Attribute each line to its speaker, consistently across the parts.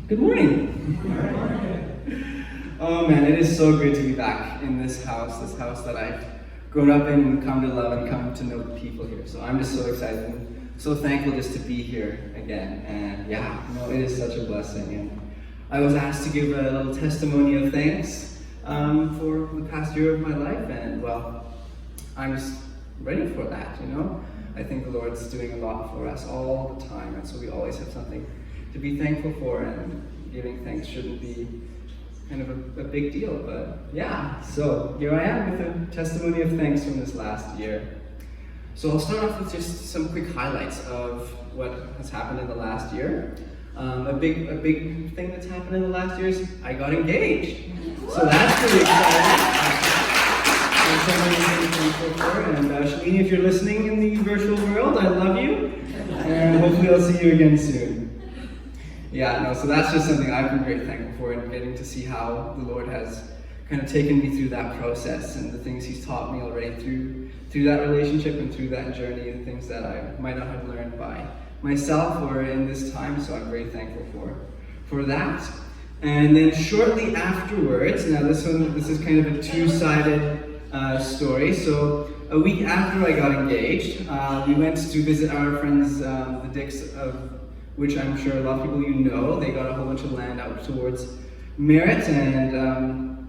Speaker 1: Good morning. Oh man, it is so good to be back in this house that I've grown up in and come to love and come to know the people here. So I'm just so excited and so thankful just to be here again. And yeah, it is such a blessing. And I was asked to give a little testimony of thanks for the past year of my life, and well, I'm just ready for that, I think the Lord's doing a lot for us all the time, and so we always have something to be thankful for, and giving thanks shouldn't be kind of a big deal, but yeah, so here I am with a testimony of thanks from this last year. So I'll start off with just some quick highlights of what has happened in the last year. A big thing that's happened in the last year is I got engaged. So that's pretty exciting. And Shalini, if you're listening in the virtual world, I love you, and hopefully I'll see you again soon. So that's just something I've been very thankful for, and getting to see how the Lord has kind of taken me through that process and the things He's taught me already through that relationship and through that journey, and things that I might not have learned by myself or in this time. So I'm very thankful for that. And then shortly afterwards, now this is kind of a two-sided story. So a week after I got engaged, we went to visit our friends, the Dicks, of which I'm sure a lot of people they got a whole bunch of land out towards Merritt, and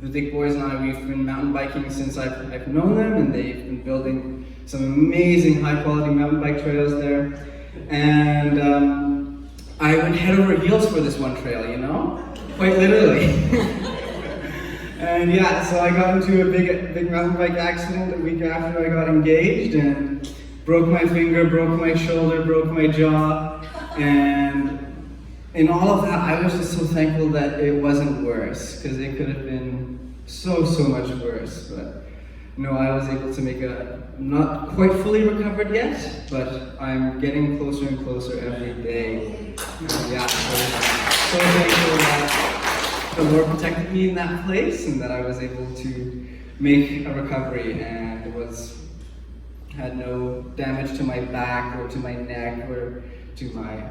Speaker 1: the Dick boys and I, we've been mountain biking since I've known them, and they've been building some amazing high-quality mountain bike trails there. And I went head over heels for this one trail, quite literally. And so I got into a big mountain bike accident a week after I got engaged, and broke my finger, broke my shoulder, broke my jaw, and in all of that, I was just so thankful that it wasn't worse, because it could have been so much worse. But I was able to make not quite fully recovered yet, but I'm getting closer and closer every day. So thankful that the Lord protected me in that place, and that I was able to make a recovery, and had no damage to my back or to my neck or to my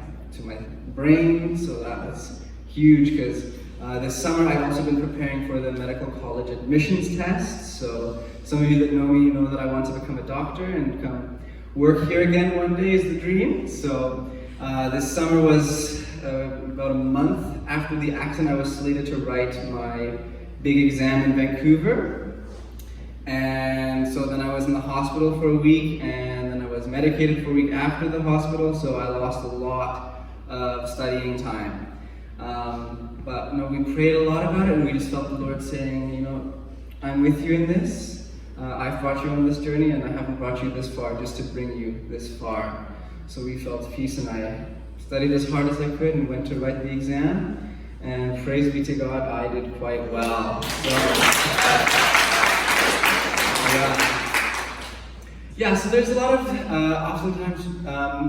Speaker 1: brain. So that was huge, because this summer I've also been preparing for the medical college admissions test. So some of you that know me know that I want to become a doctor and come work here again one day is the dream. So this summer was about a month after the accident. I was slated to write my big exam in Vancouver. And so then I was in the hospital for a week, and then I was medicated for a week after the hospital, so I lost a lot of studying time. But we prayed a lot about it, and we just felt the Lord saying, I'm with you in this. I've brought you on this journey, and I haven't brought you this far just to bring you this far. So we felt peace, and I studied as hard as I could and went to write the exam. And praise be to God, I did quite well. So there's a lot of, oftentimes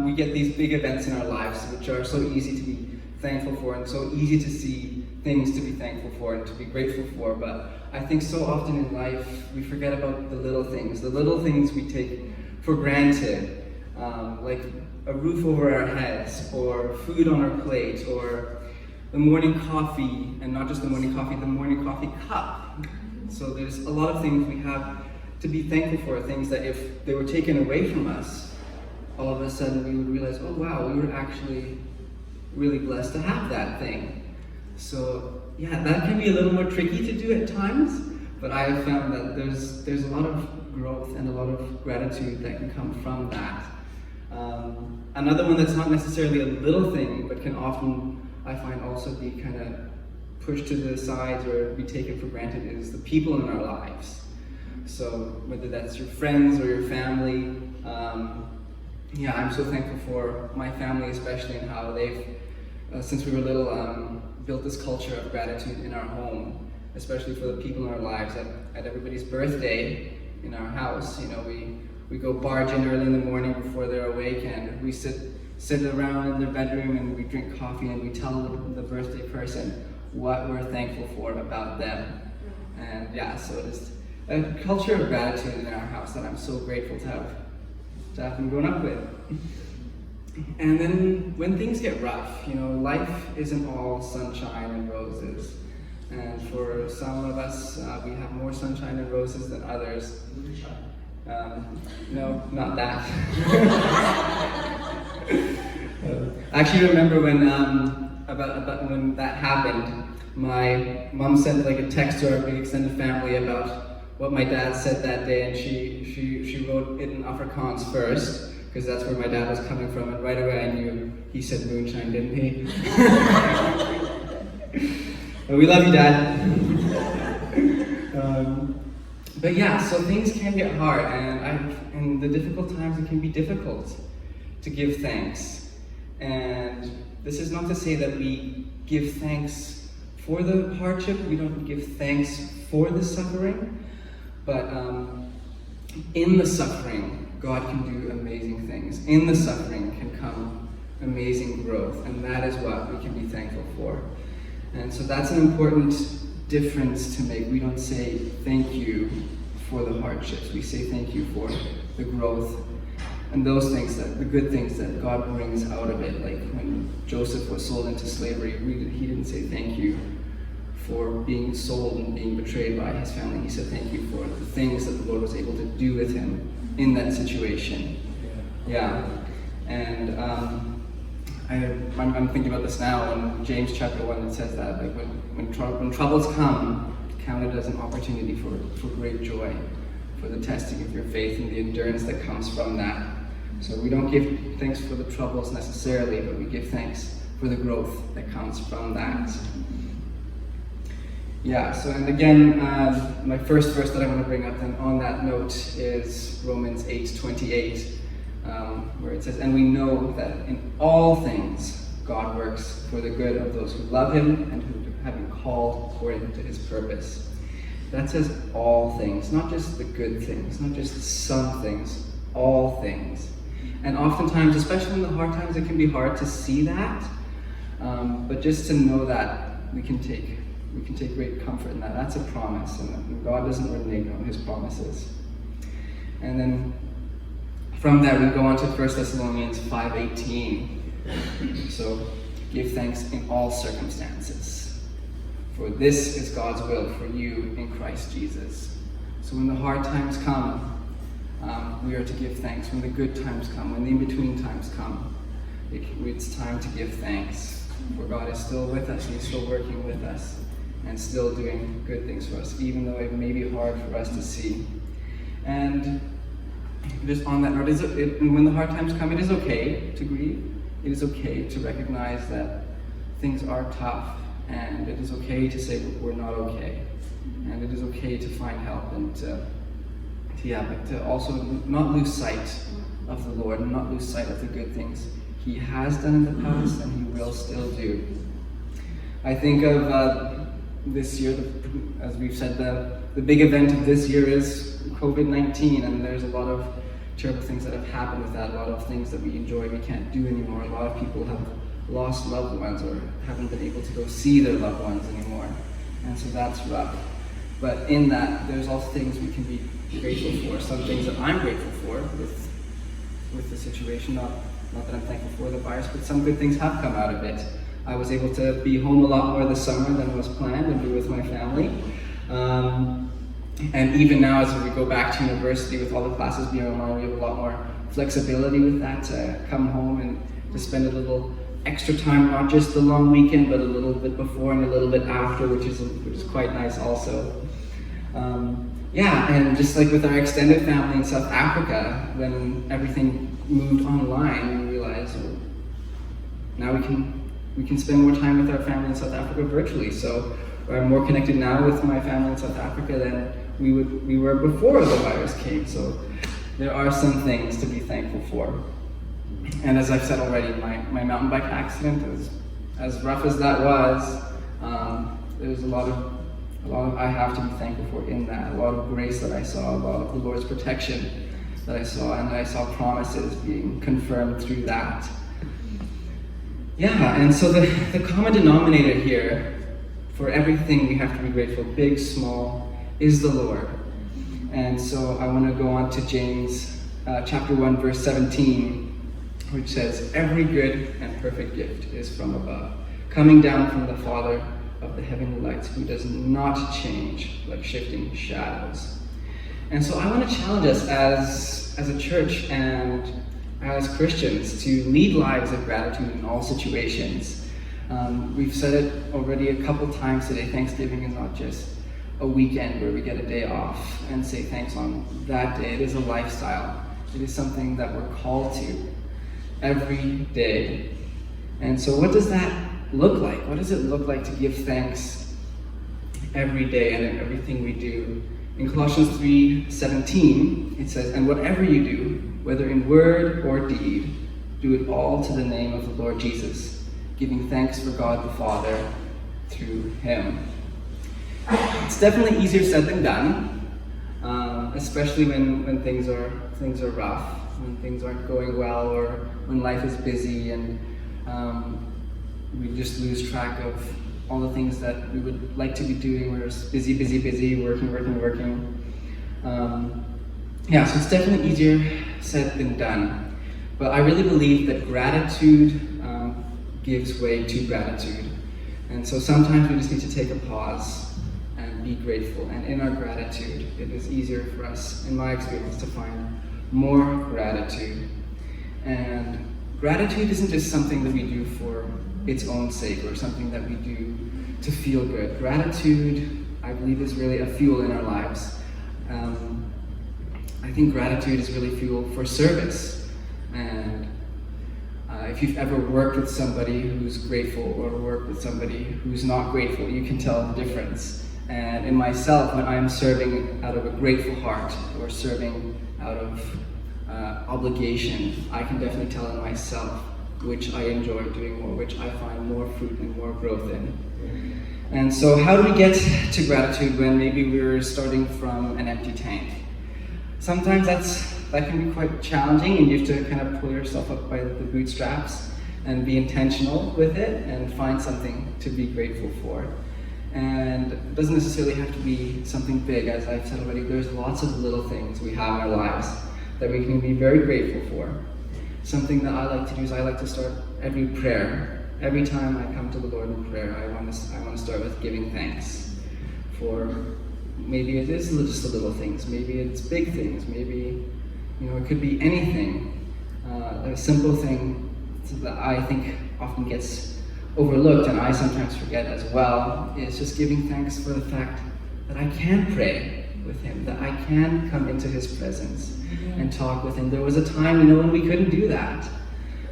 Speaker 1: we get these big events in our lives which are so easy to be thankful for, and so easy to see things to be thankful for and to be grateful for. But I think so often in life we forget about the little things we take for granted, like a roof over our heads, or food on our plate, or the morning coffee, and not just the morning coffee cup. So there's a lot of things we have to be thankful for, things that if they were taken away from us, all of a sudden we would realize, oh wow, we were actually really blessed to have that thing. So that can be a little more tricky to do at times, but I have found that there's a lot of growth and a lot of gratitude that can come from that. Another one that's not necessarily a little thing, but can often, I find, also be kind of pushed to the sides or be taken for granted, is the people in our lives. So whether that's your friends or your family, I'm so thankful for my family especially, and how they've, since we were little, built this culture of gratitude in our home, especially for the people in our lives. At everybody's birthday in our house, we go barge in early in the morning before they're awake, and we sit around in their bedroom and we drink coffee, and we tell the birthday person what we're thankful for about them. And so it's a culture of gratitude in our house that I'm so grateful to have been grown up with. And then when things get rough, life isn't all sunshine and roses. And for some of us, we have more sunshine and roses than others. No, not that. I actually remember when about when that happened, my mom sent like a text to our big extended family about what my dad said that day, and she wrote it in Afrikaans first, because that's where my dad was coming from, and right away I knew he said moonshine, didn't he? But we love you, Dad. But yeah, so things can get hard, and in the difficult times it can be difficult to give thanks. And this is not to say that we give thanks for the hardship, we don't give thanks for the suffering, but in the suffering, God can do amazing things. In the suffering can come amazing growth, and that is what we can be thankful for. And so that's an important difference to make. We don't say thank you for the hardships. We say thank you for the growth and those things, the good things that God brings out of it. Like when Joseph was sold into slavery, he didn't say thank you for being sold and being betrayed by his family. He said thank you for the things that the Lord was able to do with him in that situation. Yeah. And I'm thinking about this now. In James chapter 1, it says that like when troubles come, count it as an opportunity for great joy, for the testing of your faith and the endurance that comes from that. So we don't give thanks for the troubles necessarily, but we give thanks for the growth that comes from that. Yeah, so and again, my first verse that I want to bring up then on that note is Romans 8:28, where it says, "And we know that in all things God works for the good of those who love him and who have been called according to his purpose." That says all things, not just the good things, not just some things, all things. And oftentimes, especially in the hard times, it can be hard to see that, but just to know that we can take great comfort in that. That's a promise, and God doesn't renege on his promises. And then from that, we go on to 1 Thessalonians 5:18. So, give thanks in all circumstances, for this is God's will for you in Christ Jesus. So when the hard times come, we are to give thanks. When the good times come, when the in-between times come, it's time to give thanks. For God is still with us, and he's still working with us, and still doing good things for us, even though it may be hard for us to see. And just on that note, when the hard times come, it is okay to grieve. It is okay to recognize that things are tough, and it is okay to say we're not okay. And it is okay to find help, and but to also not lose sight of the Lord, and not lose sight of the good things he has done in the past, and he will still do. I think of this year, as we've said, the big event of this year is COVID-19, and there's a lot of terrible things that have happened with that, a lot of things that we enjoy we can't do anymore. A lot of people have lost loved ones or haven't been able to go see their loved ones anymore, and so that's rough. But in that, there's also things we can be grateful for. Some things that I'm grateful for with the situation, not that I'm thankful for the virus, but some good things have come out of it. I was able to be home a lot more this summer than was planned and be with my family. And even now, as we go back to university with all the classes being online, we have a lot more flexibility with that to come home and to spend a little extra time, not just the long weekend, but a little bit before and a little bit after, which is quite nice also. And just like with our extended family in South Africa, when everything moved online, we realized now we can spend more time with our family in South Africa virtually. So I'm more connected now with my family in South Africa than we were before the virus came. So there are some things to be thankful for. And as I've said already, my mountain bike accident, as rough as that was, there's a lot of I have to be thankful for in that. A lot of grace that I saw, a lot of the Lord's protection that I saw, and I saw promises being confirmed through that. Yeah, and so the common denominator here for everything we have to be grateful, big, small, is the Lord. And so I want to go on to James chapter 1, verse 17. which says, "Every good and perfect gift is from above, coming down from the Father of the heavenly lights, who does not change like shifting shadows." And so I want to challenge us as a church and as Christians to lead lives of gratitude in all situations. We've said it already a couple times today. Thanksgiving is not just a weekend where we get a day off and say thanks on that day. It is a lifestyle. It is something that we're called to every day. And so what does that look like? What does it look like to give thanks every day and in everything we do? In Colossians 3:17, it says, "And whatever you do, whether in word or deed, do it all to the name of the Lord Jesus, giving thanks for God the Father through him." It's definitely easier said than done, especially when things are rough, when things aren't going well, or when life is busy and we just lose track of all the things that we would like to be doing. We're just busy, working. So it's definitely easier said than done. But I really believe that gratitude gives way to gratitude. And so sometimes we just need to take a pause and be grateful. And in our gratitude, it is easier for us, in my experience, to find more gratitude. And gratitude isn't just something that we do for its own sake or something that we do to feel good. Gratitude, I believe, is really a fuel in our lives. I think gratitude is really fuel for service. And if you've ever worked with somebody who's grateful or worked with somebody who's not grateful, you can tell the difference. And in myself, when I'm serving out of a grateful heart or serving out of obligation, I can definitely tell in myself which I enjoy doing more, which I find more fruit and more growth in. And so how do we get to gratitude when maybe we're starting from an empty tank? Sometimes that can be quite challenging, and you have to kind of pull yourself up by the bootstraps and be intentional with it and find something to be grateful for. And it doesn't necessarily have to be something big. As I've said already, there's lots of little things we have in our lives that we can be very grateful for. Something that I like to do is I like to start every prayer. Every time I come to the Lord in prayer, I want to start with giving thanks for, maybe it is just the little things, maybe it's big things, maybe it could be anything. A simple thing that I think often gets overlooked, and I sometimes forget as well, is just giving thanks for the fact that I can pray with him, that I can come into his presence and talk with him. There was a time, when we couldn't do that.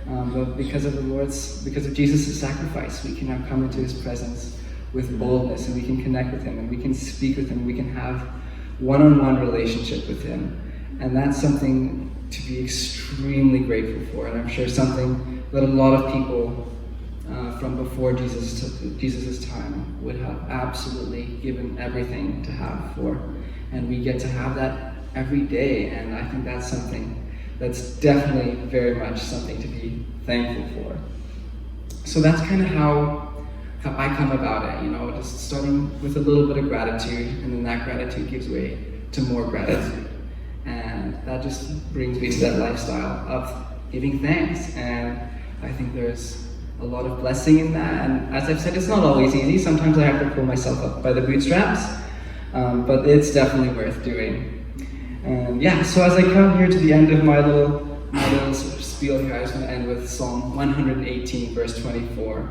Speaker 1: But because of Jesus' sacrifice, we can now come into his presence with boldness, and we can connect with him, and we can speak with him, we can have one-on-one relationship with him. And that's something to be extremely grateful for, and I'm sure something that a lot of people from before Jesus' time would have absolutely given everything to have for. And we get to have that every day, and I think that's something that's definitely very much something to be thankful for. So that's kind of how I come about it, just starting with a little bit of gratitude, and then that gratitude gives way to more gratitude. And that just brings me to that lifestyle of giving thanks. And I think there's a lot of blessing in that. And as I've said, it's not always easy. Sometimes I have to pull myself up by the bootstraps, but it's definitely worth doing. And so as I come here to the end of my little sort of spiel here, I just want to end with Psalm 118, verse 24.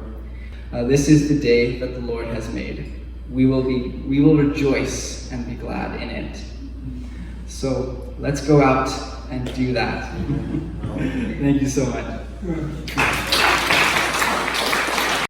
Speaker 1: This is the day that the Lord has made. We will rejoice and be glad in it. So let's go out and do that. Thank you so much.